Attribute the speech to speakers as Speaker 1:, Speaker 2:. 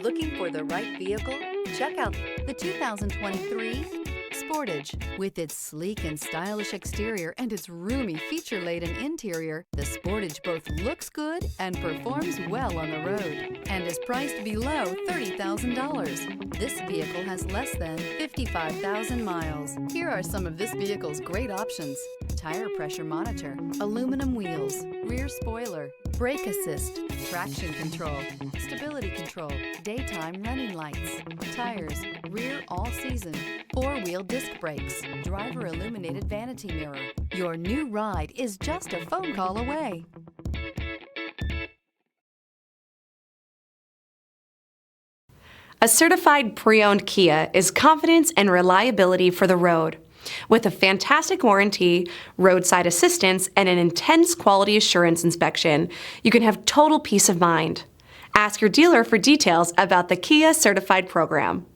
Speaker 1: Looking for the right vehicle? Check out the 2023 Sportage. With its sleek and stylish exterior and its roomy, feature-laden interior, the Sportage both looks good and performs well on the road and is priced below $30,000. This vehicle has less than 55,000 miles. Here are some of this vehicle's great options: tire pressure monitor, aluminum wheels, rear spoiler, brake assist, traction control, stability control, daytime running lights, tires, rear all-season, four-wheel disc brakes, driver illuminated vanity mirror. Your new ride is just a phone call away.
Speaker 2: A certified pre-owned Kia is confidence and reliability for the road. With a fantastic warranty, roadside assistance, and an intense quality assurance inspection, you can have total peace of mind. Ask your dealer for details about the Kia Certified program.